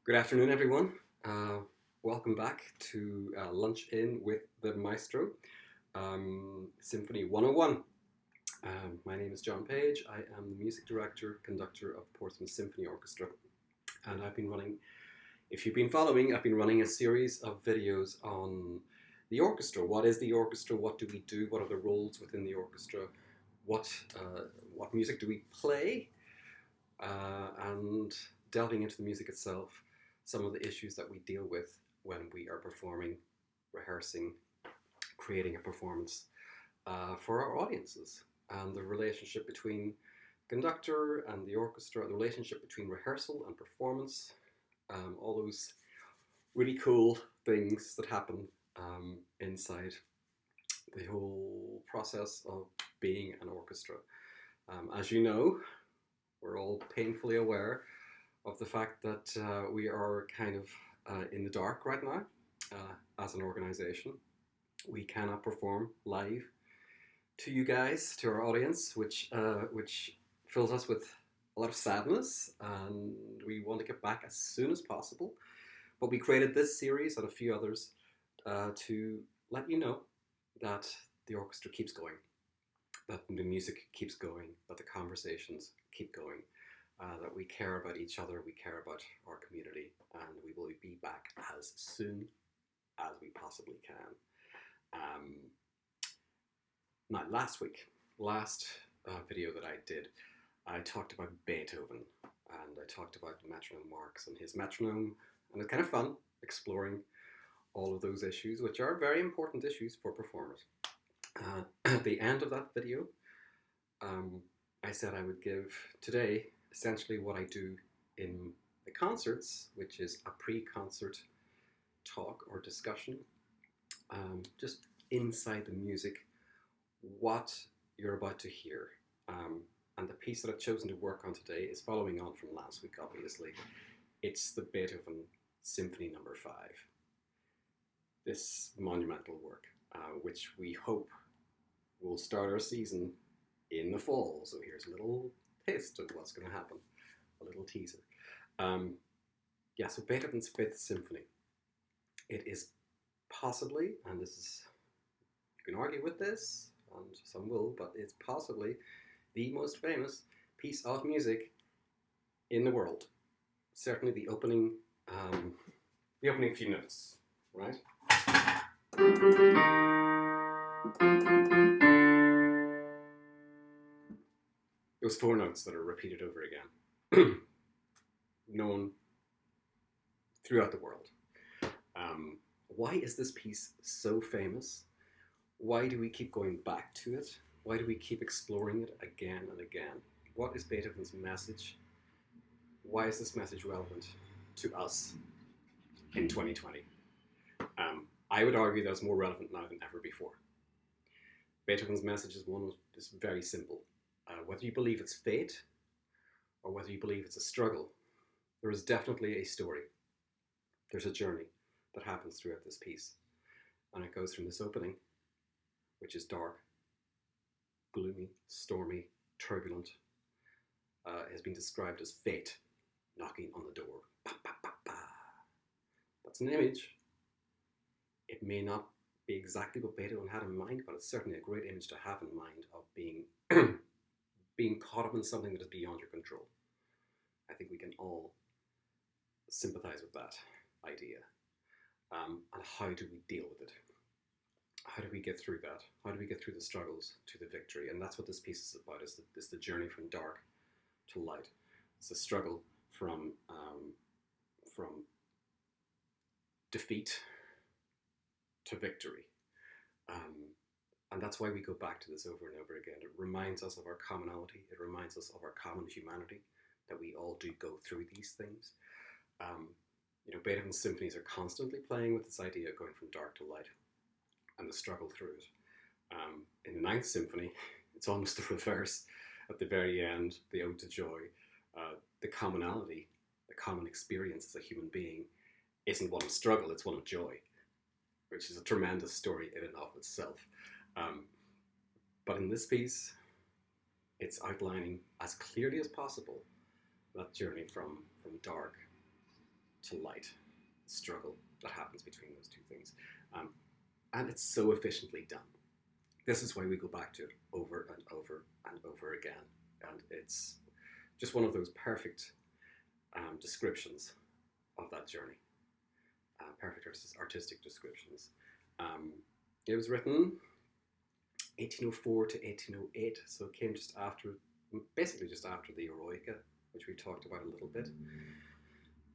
Good afternoon, everyone. Welcome back to Lunch In with the Maestro, Symphony 101. My name is John Page. I am the music director, conductor of Portsmouth Symphony Orchestra, and I've been running, if you've been following, I've been running a series of videos on the orchestra. What is the orchestra? What do we do? What are the roles within the orchestra? What music do we play? And delving into the music itself, some of the issues that we deal with when we are performing, rehearsing, creating a performance for our audiences, and the relationship between conductor and the orchestra, the relationship between rehearsal and performance, all those really cool things that happen inside the whole process of being an orchestra. As you know, we're all painfully aware of the fact that we are kind of in the dark right now as an organization. We cannot perform live to you guys, to our audience, which fills us with a lot of sadness, and we want to get back as soon as possible. But we created this series and a few others to let you know that the orchestra keeps going, that the music keeps going, that the conversations keep going. That we care about each other, we care about our community, and we will be back as soon as we possibly can. Now, last video that I did, I talked about Beethoven, and I talked about metronome marks and his metronome, and it's kind of fun exploring all of those issues, which are very important issues for performers. At the end of that video, I said I would give today essentially what I do in the concerts, which is a pre-concert talk or discussion, just inside the music, what you're about to hear. And the piece that I've chosen to work on today is following on from last week, obviously. It's the Beethoven Symphony No. 5. This monumental work, which we hope will start our season in the fall. So here's a little taste of what's going to happen, a little teaser. So Beethoven's Fifth Symphony. It is possibly, and this is, you can argue with this, and some will, but it's possibly the most famous piece of music in the world. Certainly the opening few notes, right? Those four notes that are repeated over again, known throughout the world. Why is this piece so famous? Why do we keep going back to it? Why do we keep exploring it again and again? What is Beethoven's message? Why is this message relevant to us in 2020? I would argue that it's more relevant now than ever before. Beethoven's message is very simple. Whether you believe it's fate or whether you believe it's a struggle, there is definitely a story. There's a journey that happens throughout this piece. And it goes from this opening, which is dark, gloomy, stormy, turbulent. It has been described as fate knocking on the door. Ba, ba, ba, ba. That's an image. It may not be exactly what Beethoven had in mind, but it's certainly a great image to have in mind of being caught up in something that is beyond your control. I think we can all sympathize with that idea. And how do we deal with it? How do we get through that? How do we get through the struggles to the victory? And that's what this piece is about, is the journey from dark to light. It's the struggle from defeat to victory. And that's why we go back to this over and over again. It reminds us of our commonality. It reminds us of our common humanity, that we all do go through these things. Beethoven's symphonies are constantly playing with this idea of going from dark to light and the struggle through it. In the Ninth Symphony, it's almost the reverse. At the very end, the Ode to Joy, the commonality, the common experience as a human being isn't one of struggle, it's one of joy, which is a tremendous story in and of itself. But in this piece, it's outlining as clearly as possible that journey from dark to light, the struggle that happens between those two things. And it's so efficiently done. This is why we go back to it over and over and over again. And it's just one of those perfect descriptions of that journey. Perfect artistic descriptions. It was written 1804 to 1808, so it came basically just after the Eroica, which we talked about a little bit.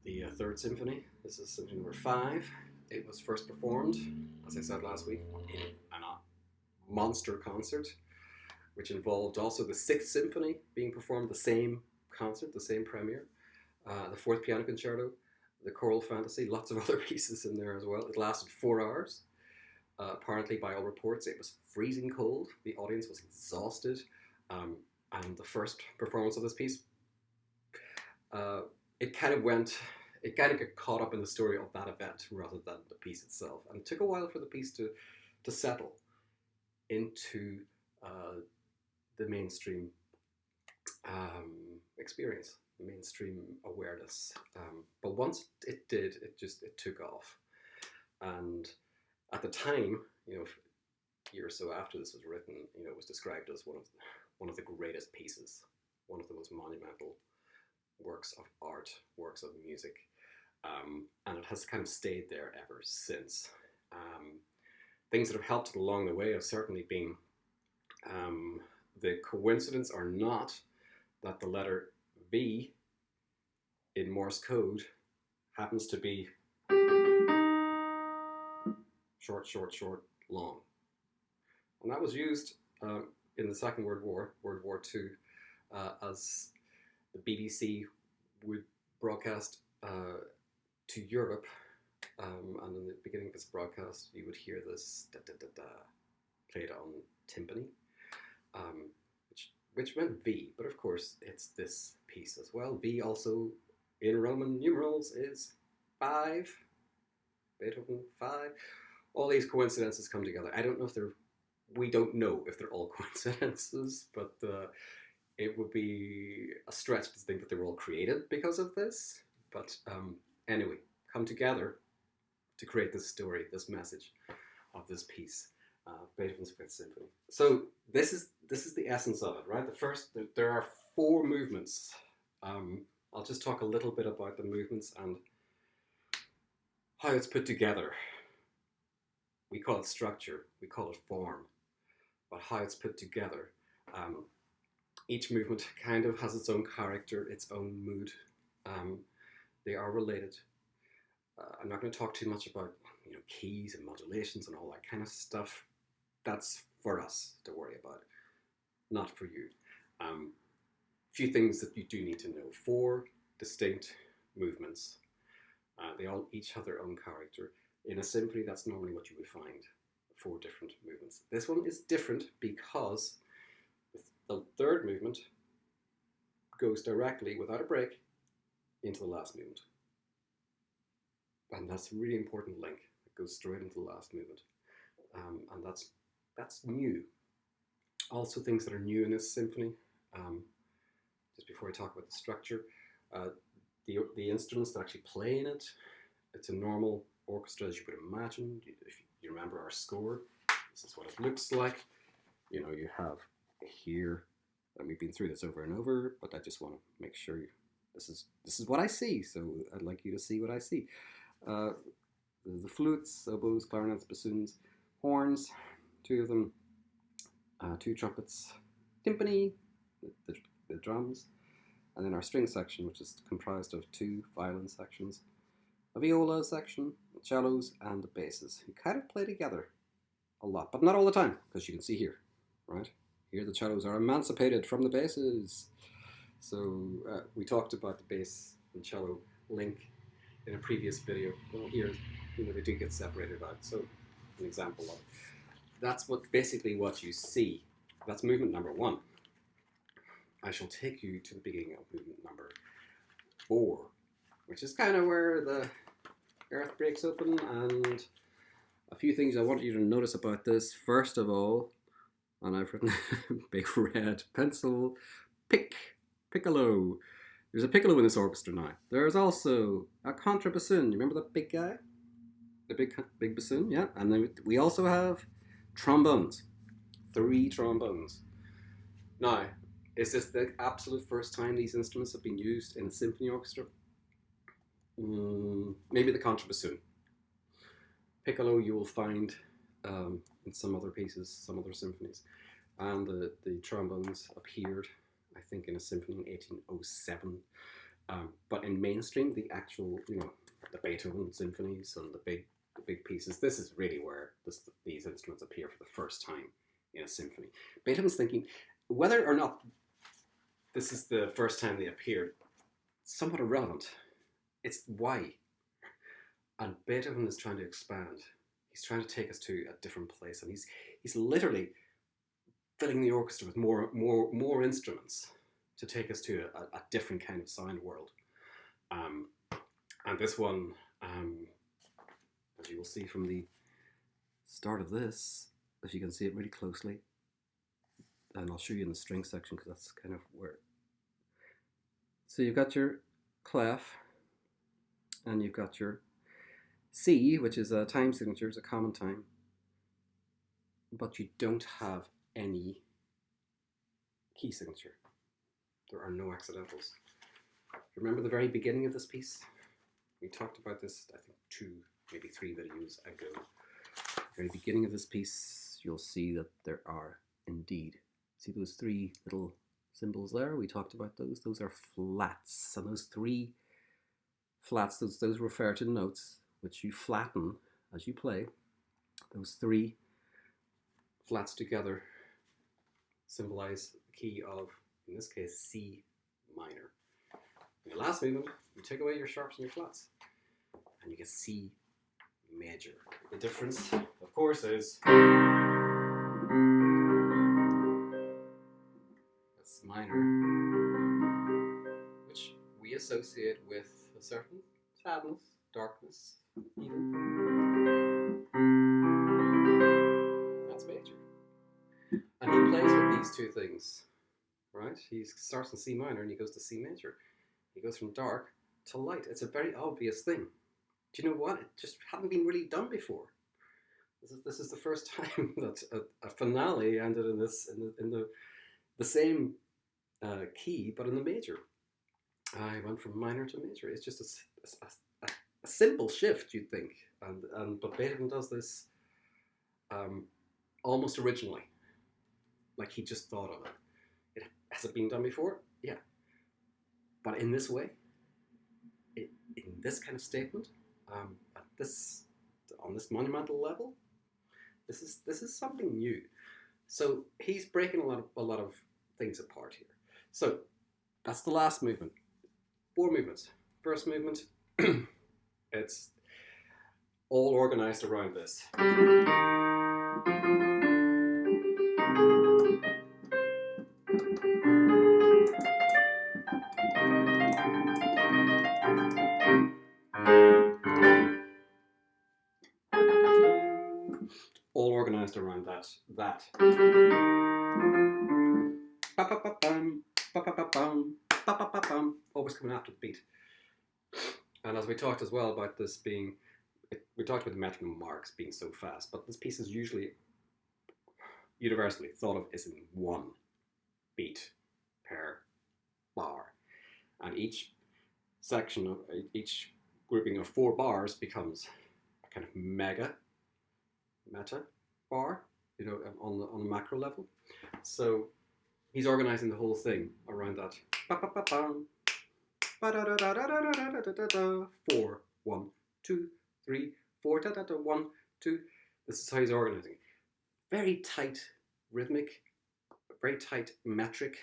The Third Symphony, this is Symphony number 5. It was first performed, as I said last week, in a monster concert, which involved also the Sixth Symphony being performed, the same concert, the same premiere, the Fourth Piano Concerto, the Choral Fantasy, lots of other pieces in there as well. It lasted 4 hours. Apparently, by all reports, it was freezing cold. The audience was exhausted. And the first performance of this piece, it kind of got caught up in the story of that event rather than the piece itself. And it took a while for the piece to settle into the mainstream experience, the mainstream awareness. But once it did, it took off. And at the time, a year or so after this was written, it was described as one of the greatest pieces, one of the most monumental works of art, works of music, and it has kind of stayed there ever since. Things that have helped it along the way have certainly been the coincidence or not that the letter V in Morse code happens to be short, short, short, long. And that was used in the Second World War, World War II, as the BBC would broadcast to Europe. And in the beginning of this broadcast, you would hear this da-da-da-da played on timpani, which meant V. But of course, it's this piece as well. V also in Roman numerals is 5. Beethoven 5. All these coincidences come together. We don't know if they're all coincidences, but it would be a stretch to think that they were all created because of this. But anyway, come together to create this story, this message of this piece, Beethoven's Fifth Symphony. So this is the essence of it, right? There are 4 movements. I'll just talk a little bit about the movements and how it's put together. We call it structure, we call it form, but how it's put together. Each movement kind of has its own character, its own mood. They are related. I'm not going to talk too much about keys and modulations and all that kind of stuff. That's for us to worry about, not for you. Few things that you do need to know. 4 distinct movements. They all each have their own character. In a symphony, that's normally what you would find, 4 different movements. This one is different because the third movement goes directly, without a break, into the last movement. And that's a really important link. It goes straight into the last movement. And that's new. Also things that are new in this symphony, just before I talk about the structure, the instruments that actually play in it, it's a normal orchestra as you would imagine. If you remember our score, this is what it looks like. You have here, and we've been through this over and over, but I just want to make sure this is what I see, so I'd like you to see what I see. The flutes, oboes, clarinets, bassoons, horns, 2 of them, 2 trumpets, timpani, the drums, and then our string section, which is comprised of 2 violin sections, a viola section, the cellos, and the basses, who kind of play together a lot, but not all the time, because you can see here, right? Here the cellos are emancipated from the basses. So we talked about the bass and cello link in a previous video. Well, here, they do get separated out. So an example of it. That's basically what you see. That's movement number 1. I shall take you to the beginning of movement number 4, which is kind of where the earth breaks open, and a few things I want you to notice about this. First of all, and I've written big red pencil, piccolo. There's a piccolo in this orchestra now. There's also a contrabassoon. You remember that big guy? The big bassoon, yeah. And then we also have trombones. 3 trombones. Now, is this the absolute first time these instruments have been used in a symphony orchestra? Maybe the contrabassoon. Piccolo you will find in some other pieces, some other symphonies. And the trombones appeared, I think, in a symphony in 1807. But in mainstream, the actual, the Beethoven symphonies and the big pieces, this is really where these instruments appear for the first time in a symphony. Beethoven's thinking, whether or not this is the first time they appeared, somewhat irrelevant. It's why. And Beethoven is trying to expand. He's trying to take us to a different place, and he's literally filling the orchestra with more instruments to take us to a different kind of sound world. And this one, as you will see from the start of this, if you can see it really closely, and I'll show you in the string section because that's kind of where. So you've got your clef, and you've got your C, which is a time signature, it's a common time, but you don't have any key signature. There are no accidentals. Remember the very beginning of this piece? We talked about this, I think, 2, maybe 3 videos ago. Very beginning of this piece, you'll see that there are indeed, see those 3 little symbols there? We talked about those. Those are flats, and those 3 flats, those refer to notes which you flatten as you play. Those 3 flats together symbolize the key of, in this case, C minor. In the last movement, you take away your sharps and your flats, and you get C major. The difference, of course, is that's minor, which we associate with a certain sadness, darkness, even. That's major. And he plays with these 2 things, right? He starts in C minor and he goes to C major. He goes from dark to light. It's a very obvious thing. Do you know what? It just hadn't been really done before. This is the first time that a finale ended in the same key, but in the major. I went from minor to major. It's just a simple shift, you'd think, but Beethoven does this almost originally, like he just thought of it. Has it been done before? Yeah, but in this way, in this kind of statement, on this monumental level, this is something new. So he's breaking a lot of things apart here. So that's the last movement. 4 movements. First movement. It's all organized around this. All organized around that. Always coming after the beat. And as we talked as well about this being, we talked about the metronome marks being so fast, but this piece is usually universally thought of as in 1 beat per bar. And each section, each grouping of 4 bars becomes a kind of meta bar, on the macro level. So he's organizing the whole thing around that. 4, 1, 2, 3, 4, 1, 2. This is how he's organizing. Very tight rhythmic, very tight metric,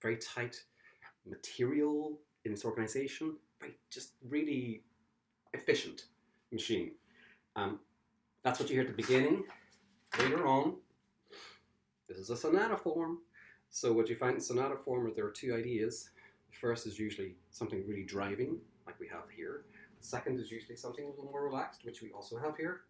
very tight material in its organization. Just really efficient machine. That's what you hear at the beginning. Later on, this is a sonata form. So what you find in sonata form is there are 2 ideas. The first is usually something really driving, like we have here. The second is usually something a little more relaxed, which we also have here.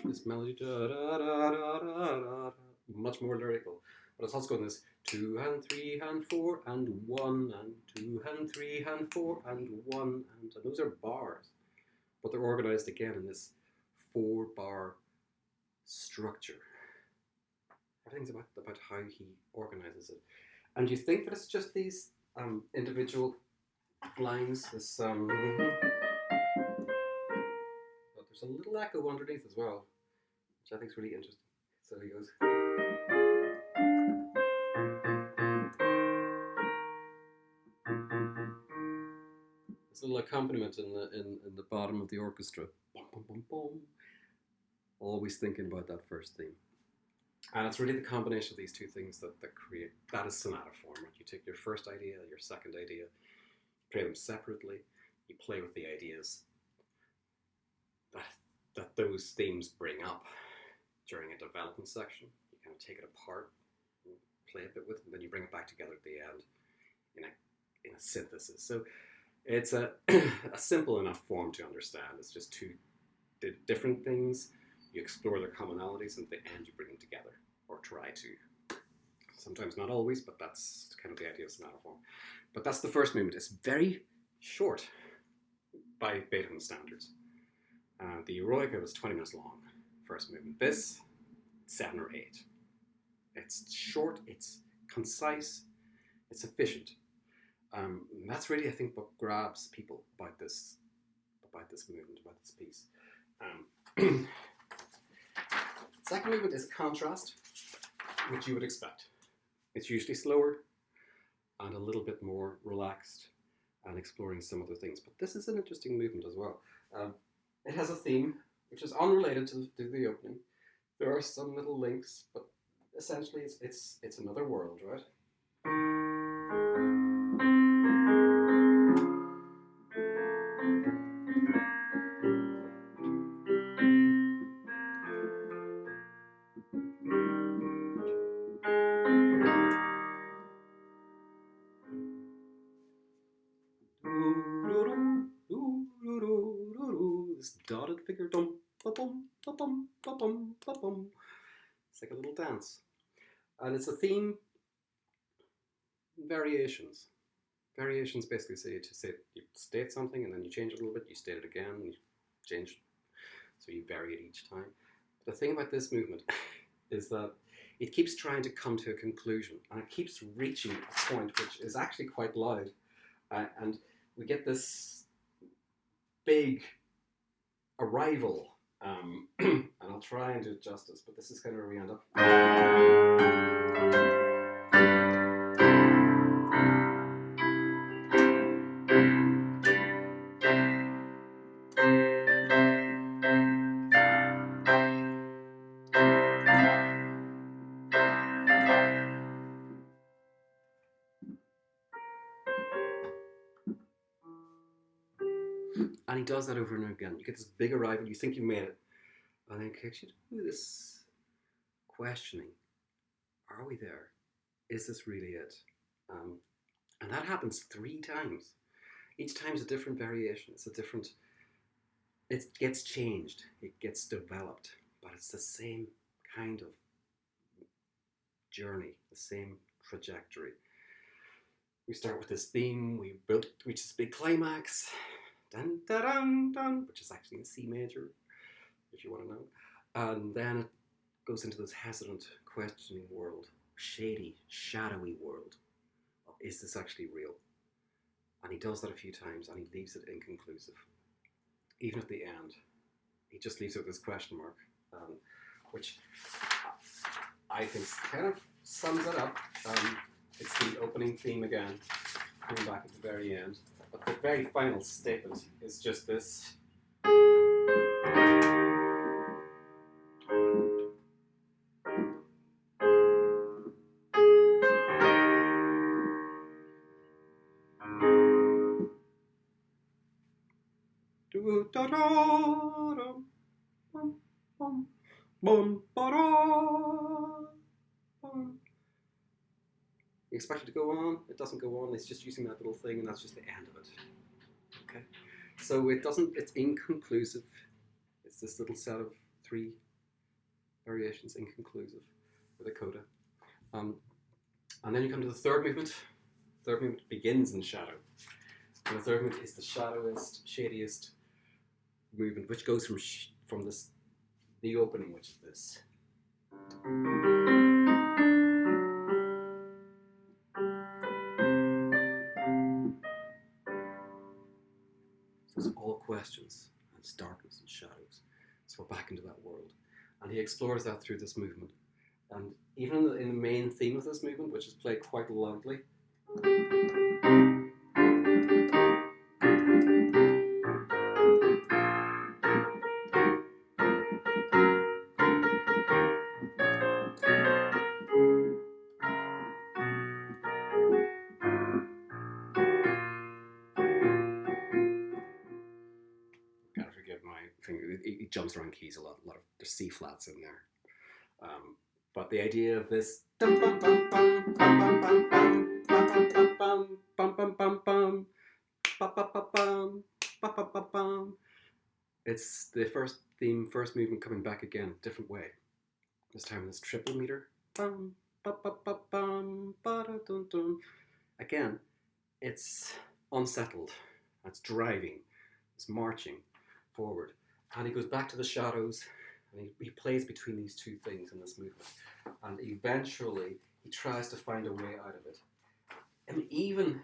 This this melody, da, da, da, da, da, da, much more lyrical. But it's also got this 2 and 3 and 4 and 1 and 2 and 3 and 4 and 1 and those are bars, but they're organized again in this 4-bar structure. Everything's about how he organizes it. And you think that it's just these individual lines, this but there's a little echo underneath as well, which I think is really interesting. So he goes. This little accompaniment in the bottom of the orchestra. Boom, boom, boom, boom. Always thinking about that first theme. And it's really the combination of these two things that create, that is sonata form. Right? You take your first idea, your second idea, you play them separately, you play with the ideas that those themes bring up during a development section. You kind of take it apart, and play a bit with it, and then you bring it back together at the end in a synthesis. So it's a simple enough form to understand. It's just two different things. You explore their commonalities, and at the end you bring them together, or try to. Sometimes not always, but that's kind of the idea of sonata form. But that's the first movement. It's very short by Beethoven standards. The Eroica was 20 minutes long, first movement. This, 7 or 8. It's short, it's concise, it's efficient. And that's really, I think, what grabs people about this movement, about this piece. Second movement is a contrast, which you would expect. It's usually slower and a little bit more relaxed and exploring some other things. But this is an interesting movement as well. It has a theme, which is unrelated to the opening. There are some little links, but essentially it's another world, right? This dotted figure, dum, ba-bum, ba-bum, ba-bum, ba-bum. It's like a little dance. And it's a theme, variations. Variations basically say you state something and then you change it a little bit, you state it again, and you change it. So you vary it each time. But the thing about this movement is that it keeps trying to come to a conclusion, and it keeps reaching a point which is actually quite loud. And we get this big arrival, and I'll try and do it justice, but this is kind of where we end up. And he does that over and over again. You get this big arrival, you think you've made it, and then it kicks you to this questioning. Are we there? Is this really it? And that happens 3 times. Each time is a different variation. It gets changed. It gets developed. But it's the same kind of journey, the same trajectory. We start with this theme, we reach this big climax, dun, dun, dun, dun, which is actually in C major, if you want to know. And then it goes into this hesitant, questioning world, shady, shadowy world of, is this actually real? And he does that a few times, and he leaves it inconclusive. Even at the end, he just leaves it with this question mark, which I think kind of sums it up. It's the opening theme again, coming back at the very end. But the very final statement is just this. You expect it to go on, it doesn't go on, it's just using that little thing, and that's just the end of it. Okay? So it's inconclusive. It's this little set of 3 variations inconclusive with a coda. And then you come to the third movement. The third movement begins in shadow. And the third movement is the shadiest movement, which goes from the opening, which is this. So it's all questions, and it's darkness and shadows. So we're back into that world. And he explores that through this movement. And even in the main theme of this movement, which is played quite loudly, gotta forgive my finger, it jumps around keys a lot of there's C flats in there. But the idea of this, it's the first theme, first movement coming back again, different way. This time in this triple meter. Again, it's unsettled, it's driving, it's marching forward. And he goes back to the shadows, and he plays between these two things in this movement. And eventually, he tries to find a way out of it. And even,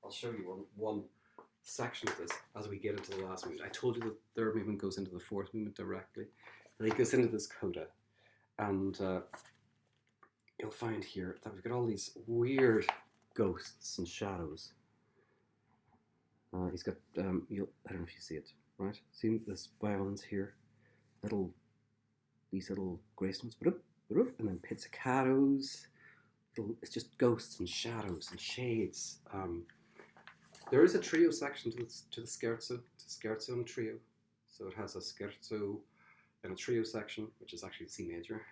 I'll show you one section of this as we get into the last movement. I told you the third movement goes into the fourth movement directly. And he goes into this coda. And you'll find here that we've got all these weird ghosts and shadows. He's got, I don't know if you see it, right? See this violins here? These little grace notes, and then pizzicatos. It's just ghosts and shadows and shades. There is a trio section to the scherzo and trio. So it has a scherzo and a trio section, which is actually C major,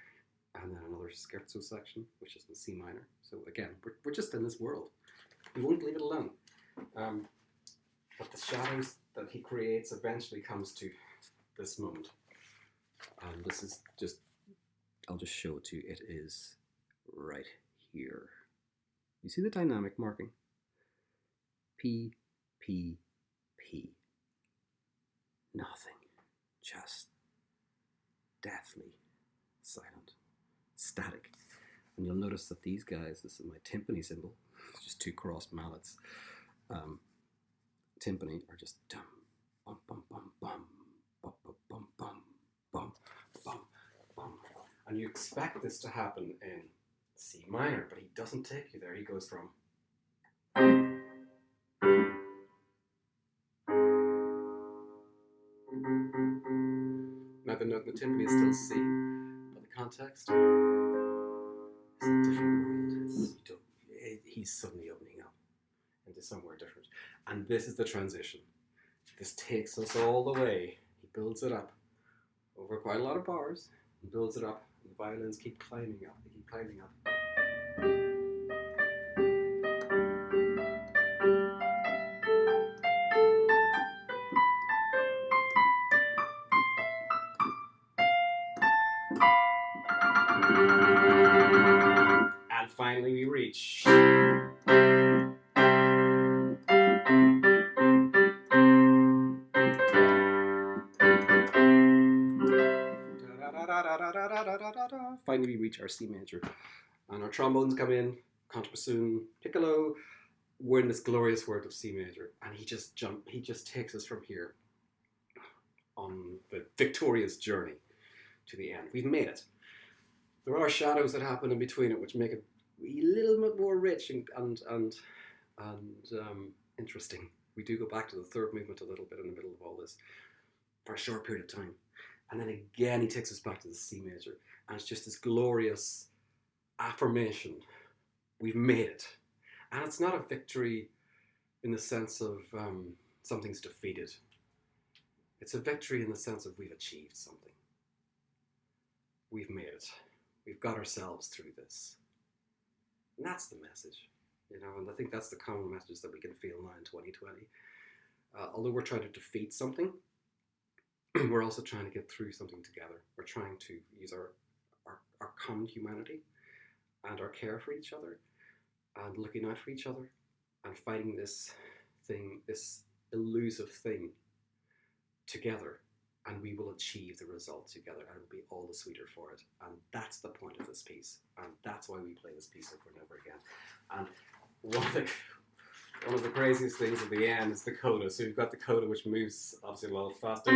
and then another scherzo section, which is in C minor. So again, we're just in this world. We won't leave it alone. But the shadows that he creates eventually comes to this moment. And this is just, I'll just show it to you. It is right here. You see the dynamic marking? P, P, P. Nothing. Just deathly silent. Static. And you'll notice that these guys, this is my timpani symbol, it's just two crossed mallets. Timpani are just dum, bum, bum, bum, bum, bum, bum, bum, bum, bum, bum, bum. And you expect this to happen in C minor, but he doesn't take you there. He goes from now the note in the timpani is still C, but the context is a different world. He's suddenly opening up into somewhere different. And this is the transition. This takes us all the way. He builds it up over quite a lot of bars, and builds it up, and the violins keep climbing up. They keep climbing up. And finally we reach. Finally we reach our C major. And our trombones come in, contrabassoon, piccolo. We're in this glorious world of C major. And he just takes us from here on the victorious journey to the end. We've made it. There are shadows that happen in between it, which make it a little bit more rich and interesting. We do go back to the third movement a little bit in the middle of all this for a short period of time. And then again, he takes us back to the C major. And it's just this glorious affirmation. We've made it. And it's not a victory in the sense of something's defeated. It's a victory in the sense of we've achieved something. We've made it. We've got ourselves through this. And that's the message. You know, and I think that's the common message that we can feel now in 2020. Although we're trying to defeat something, we're also trying to get through something together. We're trying to use our common humanity and our care for each other and looking out for each other and fighting this thing, this elusive thing together, and we will achieve the result together, and it'll be all the sweeter for it. And that's the point of this piece, and that's why we play this piece over and over again. And one of the craziest things at the end is the coda. So you've got the coda, which moves obviously a little faster.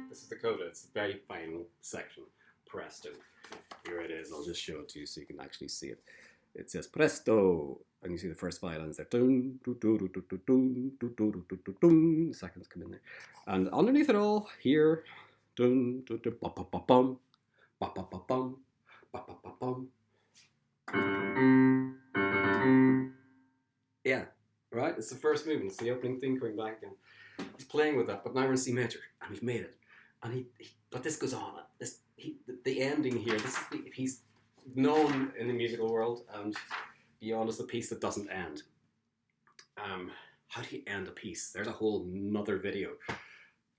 This is the coda. It's the very final section. Presto. Here it is. I'll just show it to you so you can actually see it. It says presto, and you see the first violins there. The seconds come in there, and underneath it all, here, yeah, right. It's the first movement. It's the opening thing coming back again. He's playing with that, but now we're in C major, and we've made it. And but this goes on. The ending here. This is the piece known in the musical world and beyond as the piece that doesn't end. How do you end a piece? There's a whole nother video.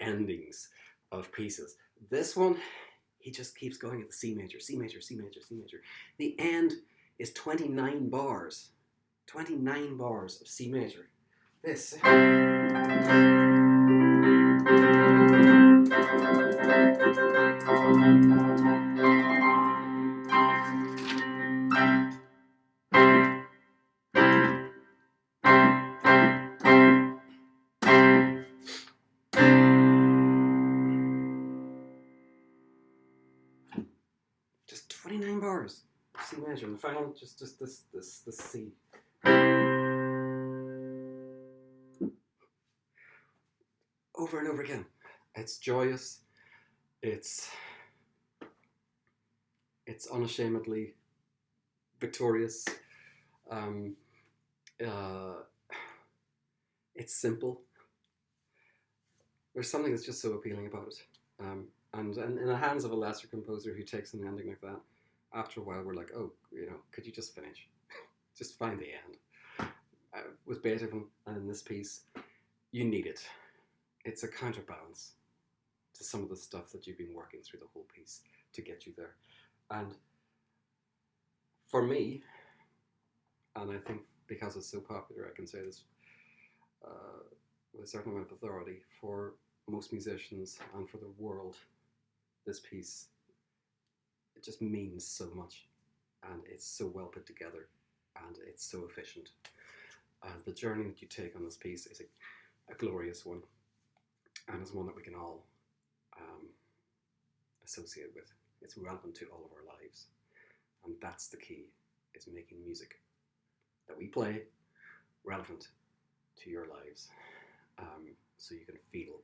Endings of pieces. This one, he just keeps going at the C major, C major, C major, C major. The end is 29 bars. 29 bars of C major. This. Just 29 bars of C major. And the final, just this C. Over and over again. It's joyous. It's unashamedly victorious. It's simple. There's something that's just so appealing about it. And in the hands of a lesser composer who takes an ending like that, after a while we're like, oh, could you just finish? Just find the end. With Beethoven and in this piece, you need it. It's a counterbalance to some of the stuff that you've been working through the whole piece to get you there. And for me, and I think because it's so popular, I can say this with a certain amount of authority, for most musicians and for the world, this piece, it just means so much, and it's so well put together, and it's so efficient. And the journey that you take on this piece is a glorious one, and it's one that we can all associate with. It's relevant to all of our lives, and that's the key, is making music that we play relevant to your lives, so you can feel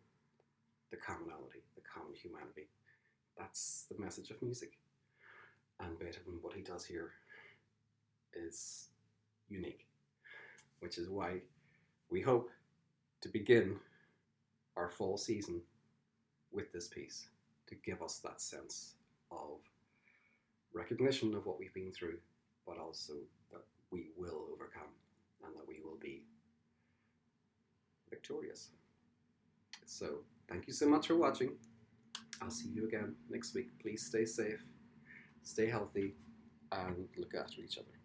the commonality, the common humanity. That's the message of music. And Beethoven, what he does here is unique, which is why we hope to begin our fall season with this piece, to give us that sense of recognition of what we've been through, but also that we will overcome and that we will be victorious. So thank you so much for watching. I'll see you again next week. Please stay safe, stay healthy, and look after each other.